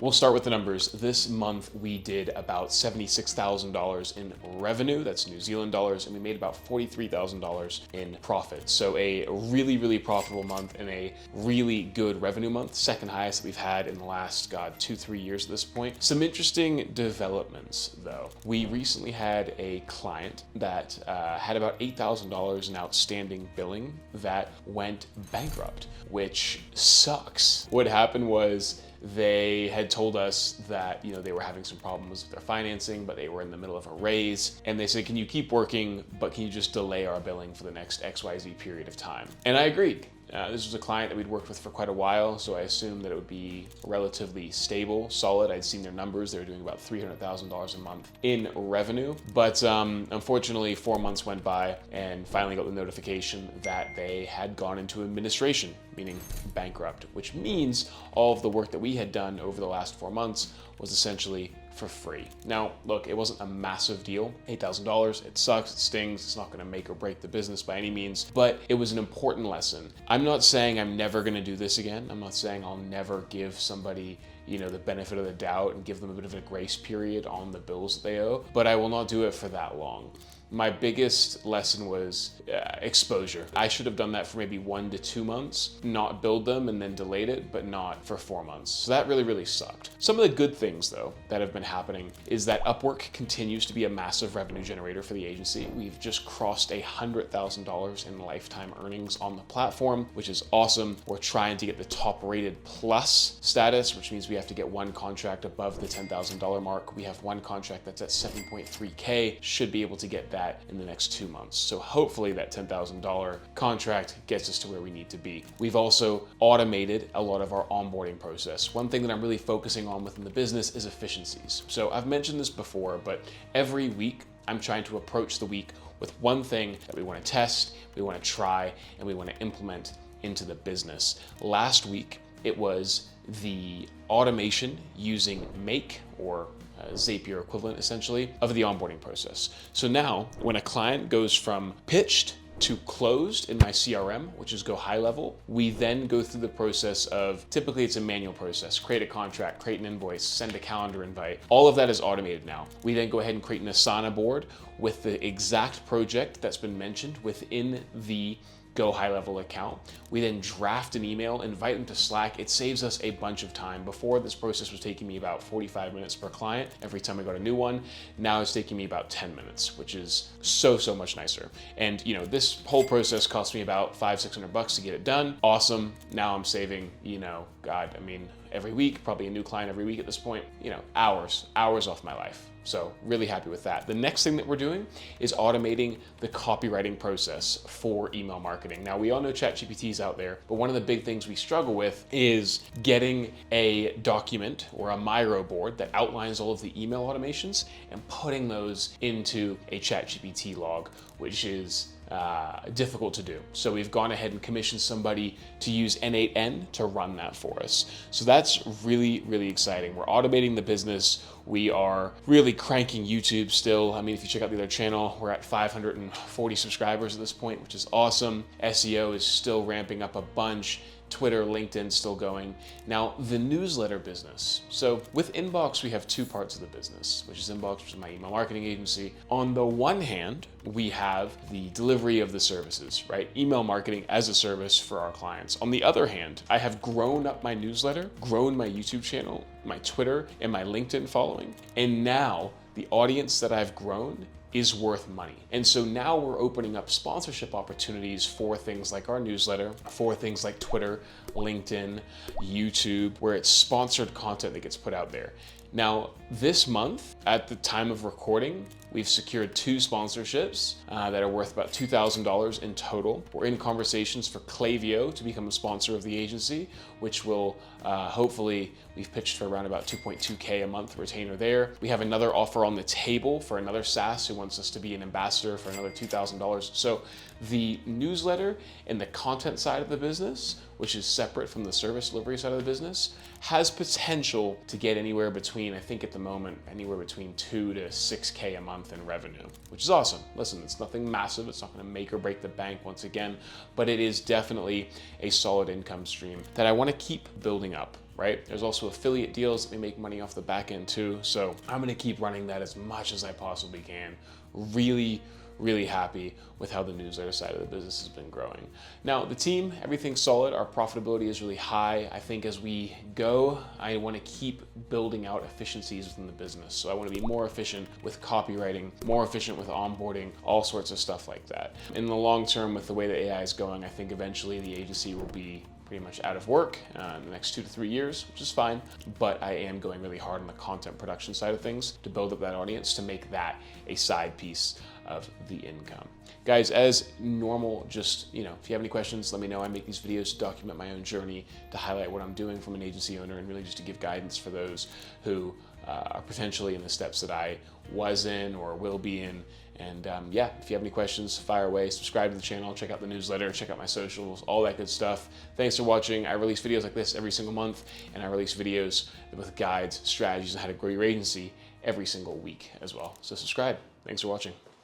We'll start with the numbers. This month we did about $76,000 in revenue, that's New Zealand dollars, and we made about $43,000 in profit. So a really, really profitable month and a really good revenue month, second highest that we've had in the last, 2-3 years at this point. Some interesting developments though. We recently had a client that had about $8,000 in outstanding billing that went bankrupt, which sucks. What happened was they had told us that, they were having some problems with their financing, but they were in the middle of a raise. And they said, can you keep working, but can you just delay our billing for the next XYZ period of time? And I agreed. This was a client that we'd worked with for quite a while, so I assumed that it would be relatively stable, solid. I'd seen their numbers. They were doing about $300,000 a month in revenue. But unfortunately, 4 months went by and finally got the notification that they had gone into administration, meaning bankrupt, which means all of the work that we had done over the last 4 months was essentially for free. Now, look, it wasn't a massive deal, $8,000. It sucks, it stings, it's not gonna make or break the business by any means, but it was an important lesson. I'm not saying I'm never gonna do this again. I'm not saying I'll never give somebody the benefit of the doubt and give them a bit of a grace period on the bills that they owe, but I will not do it for that long. My biggest lesson was exposure. I should have done that for maybe 1 to 2 months, not build them and then delayed it, but not for 4 months. So that really, really sucked. Some of the good things though that have been happening is that Upwork continues to be a massive revenue generator for the agency. We've just crossed $100,000 in lifetime earnings on the platform, which is awesome. We're trying to get the top rated plus status, which means we have to get one contract above the $10,000 mark. We have one contract that's at 7.3K, should be able to get that in the next 2 months. So hopefully that $10,000 contract gets us to where we need to be. We've also automated a lot of our onboarding process. One thing that I'm really focusing on within the business is efficiencies. So I've mentioned this before, but every week I'm trying to approach the week with one thing that we want to test, we want to try, and we want to implement into the business. Last week, it was the automation using Make, or Zapier equivalent essentially, of the onboarding process. So now when a client goes from pitched to closed in my CRM, which is Go High Level, we then go through the process of, typically it's a manual process, create a contract, create an invoice, send a calendar invite. All of that is automated now. We then go ahead and create an Asana board with the exact project that's been mentioned within the Go High Level account. We then draft an email, invite them to Slack. It saves us a bunch of time. Before, this process was taking me about 45 minutes per client every time I got a new one. Now it's taking me about 10 minutes, which is so much nicer. And this whole process cost me about $500-600 to get it done. Awesome. Now I'm saving, every week, probably a new client every week at this point, hours off my life. So really happy with that. The next thing that we're doing is automating the copywriting process for email marketing. Now, we all know ChatGPT is out there, but one of the big things we struggle with is getting a document or a Miro board that outlines all of the email automations and putting those into a ChatGPT log, which is difficult to do. So we've gone ahead and commissioned somebody to use N8N to run that for us. So that's really, really exciting. We're automating the business. We are really cranking YouTube still. If you check out the other channel, we're at 540 subscribers at this point, which is awesome. SEO is still ramping up a bunch. Twitter, LinkedIn still going. Now, the newsletter business. So with Inbox, we have two parts of the business, which is Inbox, which is my email marketing agency. On the one hand, we have the delivery of the services, right? Email marketing as a service for our clients. On the other hand, I have grown up my newsletter, grown my YouTube channel, my Twitter, and my LinkedIn following. And now the audience that I've grown is worth money. And so now we're opening up sponsorship opportunities for things like our newsletter, for things like Twitter, LinkedIn, YouTube, where it's sponsored content that gets put out there. Now, this month, at the time of recording, we've secured 2 sponsorships that are worth about $2,000 in total. We're in conversations for Klaviyo to become a sponsor of the agency, which will hopefully, we've pitched for around about 2.2K a month retainer there. We have another offer on the table for another SaaS who wants us to be an ambassador for another $2,000. So the newsletter and the content side of the business, which is separate from the service delivery side of the business, has potential to get anywhere between, I think at the moment, anywhere between 2 to 6K a month in revenue, which is awesome. Listen, it's nothing massive. It's not going to make or break the bank once again, but it is definitely a solid income stream that I want to keep building up. right? There's also affiliate deals that we make money off the back end too. So I'm gonna keep running that as much as I possibly can. Really happy with how the newsletter side of the business has been growing. Now, the team, everything's solid. Our profitability is really high. I think as we go, I want to keep building out efficiencies within the business. So I want to be more efficient with copywriting, more efficient with onboarding, all sorts of stuff like that. In the long term, with the way that AI is going, I think eventually the agency will be pretty much out of work in the next 2 to 3 years, which is fine. But I am going really hard on the content production side of things to build up that audience, to make that a side piece of the income. Guys, as normal, just, if you have any questions, let me know. I make these videos to document my own journey, to highlight what I'm doing from an agency owner, and really just to give guidance for those who are potentially in the steps that I was in or will be in. And yeah, if you have any questions, fire away. Subscribe to the channel, check out the newsletter, check out my socials, all that good stuff. Thanks for watching. I release videos like this every single month, and I release videos with guides, strategies on how to grow your agency every single week as well. So subscribe. Thanks for watching.